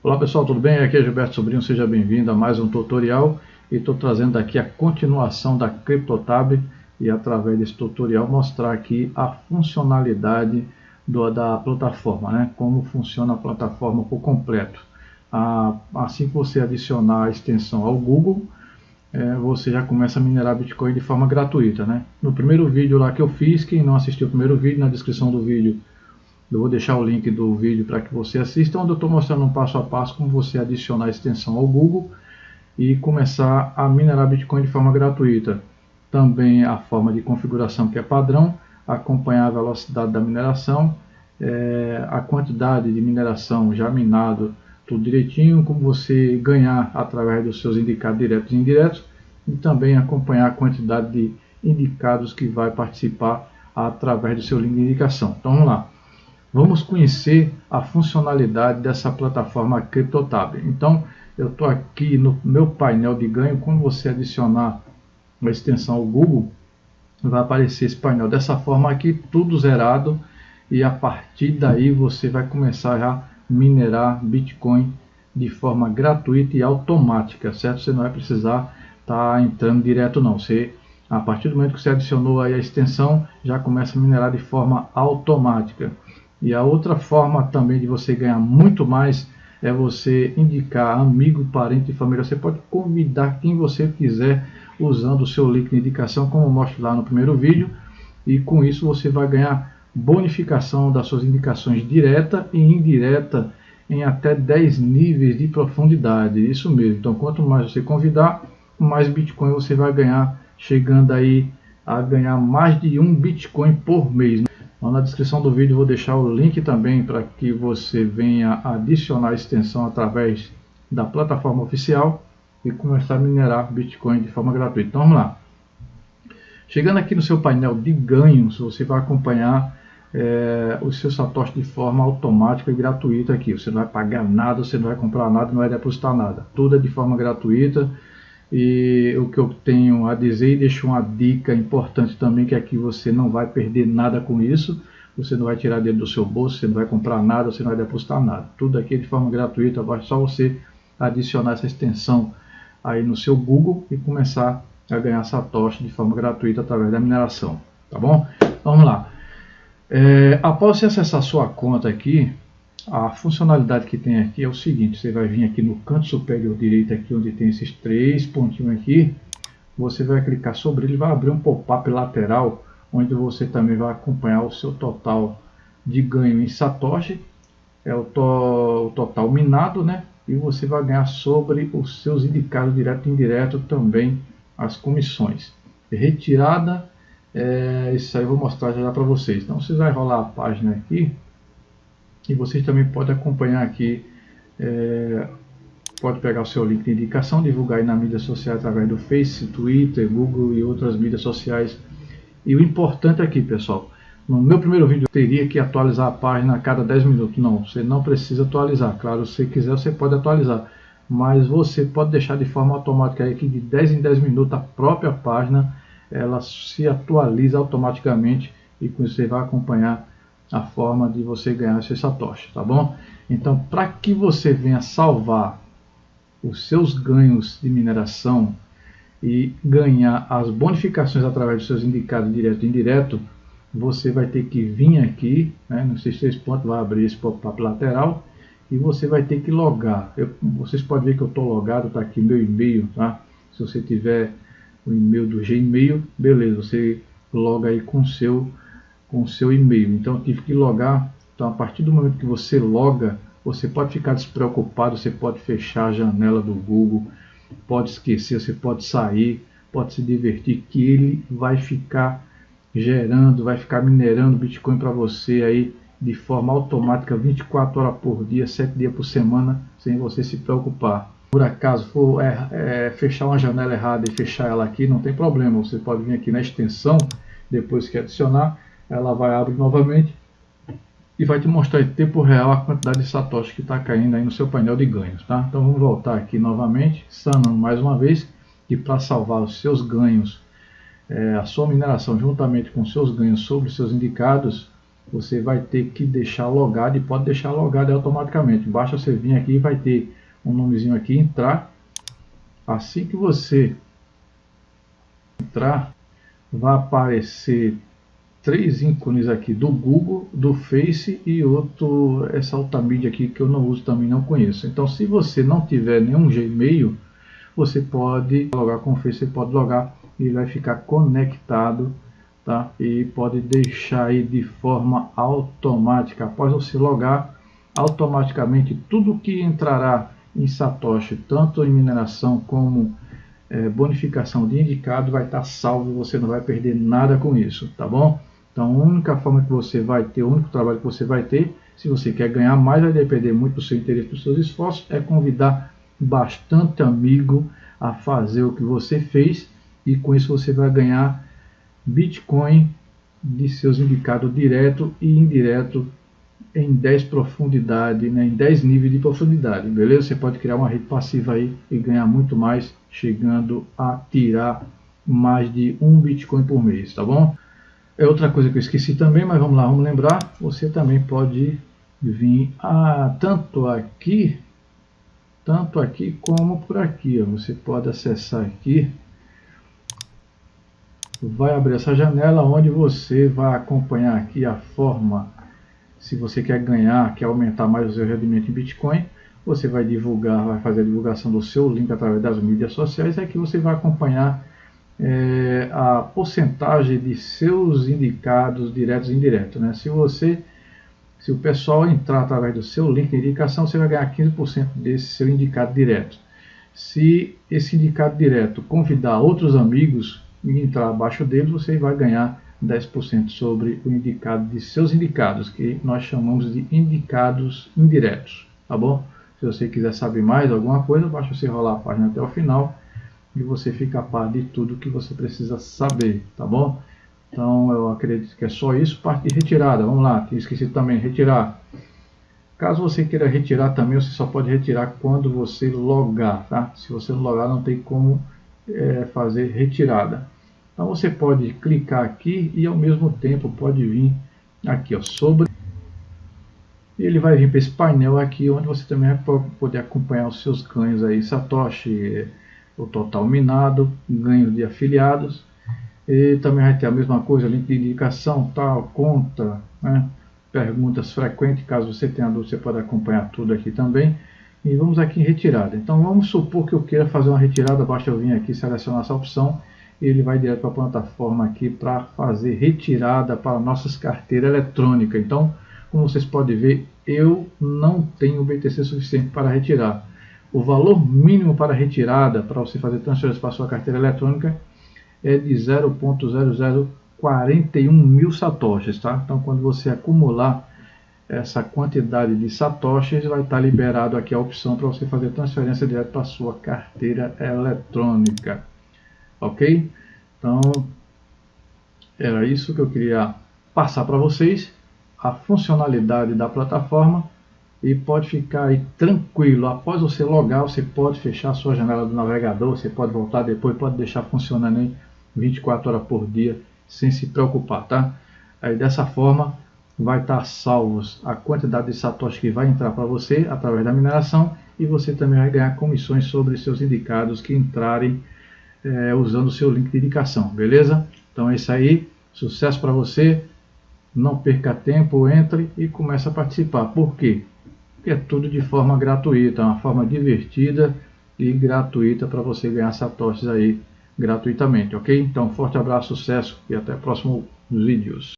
Olá pessoal, tudo bem? Aqui é Gilberto Sobrinho, seja bem-vindo a mais um tutorial e estou trazendo aqui a continuação da CryptoTab e através desse tutorial mostrar aqui a funcionalidade da plataforma, né? Como funciona a plataforma por completo. Assim que você adicionar a extensão ao Google, você já começa a minerar Bitcoin de forma gratuita, né? No primeiro vídeo lá que eu fiz, quem não assistiu o primeiro vídeo, na descrição do vídeo eu vou deixar o link do vídeo para que você assista, onde eu estou mostrando um passo a passo como você adicionar a extensão ao Google e começar a minerar Bitcoin de forma gratuita. Também a forma de configuração que é padrão, acompanhar a velocidade da mineração, a quantidade de mineração já minado, tudo direitinho, como você ganhar através dos seus indicados diretos e indiretos, e também acompanhar a quantidade de indicados que vai participar através do seu link de indicação. Então vamos lá. Vamos conhecer a funcionalidade dessa plataforma CryptoTab. Então, eu estou aqui no meu painel de ganho. Quando você adicionar uma extensão ao Google, vai aparecer esse painel dessa forma aqui, tudo zerado. E a partir daí você vai começar a minerar Bitcoin de forma gratuita e automática, certo? Você não vai precisar estar entrando direto não. A partir do momento que você adicionou aí a extensão, já começa a minerar de forma automática. E a outra forma também de você ganhar muito mais é você indicar amigo, parente e família. Você pode convidar quem você quiser usando o seu link de indicação, como eu mostro lá no primeiro vídeo. E com isso você vai ganhar bonificação das suas indicações direta e indireta em até 10 níveis de profundidade. Isso mesmo. Então quanto mais você convidar, mais Bitcoin você vai ganhar, chegando aí a ganhar mais de 1 Bitcoin por mês. Na descrição do vídeo vou deixar o link também para que você venha adicionar a extensão através da plataforma oficial e começar a minerar Bitcoin de forma gratuita. Então vamos lá. Chegando aqui no seu painel de ganhos, você vai acompanhar os seus satoshis de forma automática e gratuita aqui. Você não vai pagar nada, você não vai comprar nada, não vai depositar nada. Tudo é de forma gratuita. E o que eu tenho a dizer, e deixo uma dica importante também, que aqui você não vai perder nada com isso, você não vai tirar dinheiro do seu bolso, você não vai comprar nada, você não vai depositar nada, tudo aqui é de forma gratuita. Basta só você adicionar essa extensão aí no seu Google e começar a ganhar satoshi de forma gratuita através da mineração, tá bom? Vamos lá. Após você acessar sua conta aqui, a funcionalidade que tem aqui é o seguinte: você vai vir aqui no canto superior direito, aqui onde tem esses 3 pontinhos aqui, você vai clicar sobre ele, vai abrir um pop-up lateral, onde você também vai acompanhar o seu total de ganho em satoshi, o total minado, né? E você vai ganhar sobre os seus indicados direto e indireto também as comissões. Retirada, isso aí eu vou mostrar já para vocês. Então você vai rolar a página aqui. E vocês também podem acompanhar aqui, pode pegar o seu link de indicação, divulgar aí na mídia social através do Face, Twitter, Google e outras mídias sociais. E o importante aqui, pessoal, no meu primeiro vídeo eu teria que atualizar a página a cada 10 minutos. Não, você não precisa atualizar. Claro, se quiser você pode atualizar, mas você pode deixar de forma automática aí que de 10 em 10 minutos a própria página ela se atualiza automaticamente, e com isso você vai acompanhar a forma de você ganhar esse satoshi, tá bom? Então, para que você venha salvar os seus ganhos de mineração e ganhar as bonificações através dos seus indicados direto e indireto, você vai ter que vir aqui, né, nesses 3 pontos, vai abrir esse pop-up lateral e você vai ter que logar. Vocês podem ver que eu estou logado, está aqui meu e-mail, tá? Se você tiver o e-mail do Gmail, beleza, você loga aí com o seu e-mail. Então eu tive que logar. Então a partir do momento que você loga, você pode ficar despreocupado, você pode fechar a janela do Google, pode esquecer, você pode sair, pode se divertir, que ele vai ficar gerando, vai ficar minerando Bitcoin para você aí de forma automática 24 horas por dia, 7 dias por semana, sem você se preocupar. Por acaso for fechar uma janela errada e fechar ela aqui, não tem problema, você pode vir aqui na extensão, depois que adicionar, ela vai abrir novamente e vai te mostrar em tempo real a quantidade de satoshi que está caindo aí no seu painel de ganhos, tá? Então vamos voltar aqui novamente, sanando mais uma vez, que para salvar os seus ganhos, a sua mineração juntamente com os seus ganhos sobre os seus indicados, você vai ter que deixar logado, e pode deixar logado automaticamente. Basta você vir aqui e vai ter um nomezinho aqui, entrar. Assim que você entrar, vai aparecer 3 ícones aqui do Google, do Face e outro, essa outra mídia aqui que eu não uso, também não conheço. Então, se você não tiver nenhum Gmail, você pode logar com o Face, você pode logar e vai ficar conectado, tá? E pode deixar aí de forma automática. Após você logar, automaticamente tudo que entrará em Satoshi, tanto em mineração como bonificação de indicado, vai estar salvo e você não vai perder nada com isso, tá bom? Então, a única forma que você vai ter, o único trabalho que você vai ter, se você quer ganhar mais, vai depender muito do seu interesse, dos seus esforços, é convidar bastante amigo a fazer o que você fez, e com isso você vai ganhar Bitcoin de seus indicados direto e indireto em 10 profundidade, né, em 10 níveis de profundidade, beleza? Você pode criar uma rede passiva aí e ganhar muito mais, chegando a tirar mais de 1 Bitcoin por mês, tá bom? É outra coisa que eu esqueci também, mas vamos lá, vamos lembrar. Você também pode vir tanto aqui como por aqui, ó. Você pode acessar aqui, vai abrir essa janela onde você vai acompanhar aqui a forma. Se você quer ganhar, quer aumentar mais o seu rendimento em Bitcoin, você vai divulgar, vai fazer a divulgação do seu link através das mídias sociais. Aqui você vai acompanhar a porcentagem de seus indicados diretos e indiretos, né? Se o pessoal entrar através do seu link de indicação, você vai ganhar 15% desse seu indicado direto. Se esse indicado direto convidar outros amigos e entrar abaixo deles, você vai ganhar 10% sobre o indicado de seus indicados, que nós chamamos de indicados indiretos, tá bom? Se você quiser saber mais alguma coisa, basta você rolar a página até o final e você fica a par de tudo que você precisa saber, tá bom? Então, eu acredito que é só isso. Parte de retirada, vamos lá, tinha esquecido também, retirar. Caso você queira retirar também, você só pode retirar quando você logar, tá? Se você não logar, não tem como fazer retirada. Então, você pode clicar aqui e ao mesmo tempo pode vir aqui, ó, sobre. E ele vai vir para esse painel aqui, onde você também vai poder acompanhar os seus ganhos aí, Satoshi, o total minado, ganho de afiliados, e também vai ter a mesma coisa, link de indicação, tal, conta, né? Perguntas frequentes, caso você tenha dúvida, você pode acompanhar tudo aqui também. E vamos aqui em retirada. Então vamos supor que eu queira fazer uma retirada, basta eu vir aqui selecionar essa opção, e ele vai direto para a plataforma aqui para fazer retirada para nossas carteiras eletrônicas. Então, como vocês podem ver, eu não tenho BTC suficiente para retirar. O valor mínimo para retirada, para você fazer transferência para a sua carteira eletrônica, é de 0.0041 mil satoshis, tá? Então, quando você acumular essa quantidade de satoshis, vai estar liberado aqui a opção para você fazer transferência direto para a sua carteira eletrônica. Ok? Então, era isso que eu queria passar para vocês, a funcionalidade da plataforma. E pode ficar aí tranquilo, após você logar, você pode fechar a sua janela do navegador, você pode voltar depois, pode deixar funcionando aí 24 horas por dia, sem se preocupar, tá? Aí dessa forma, vai estar salvos a quantidade de satoshi que vai entrar para você através da mineração, e você também vai ganhar comissões sobre seus indicados que entrarem usando o seu link de indicação, beleza? Então é isso aí, sucesso para você, não perca tempo, entre e comece a participar. Por quê? Porque é tudo de forma gratuita, uma forma divertida e gratuita para você ganhar satoshis aí gratuitamente, ok? Então, forte abraço, sucesso e até próximos vídeos.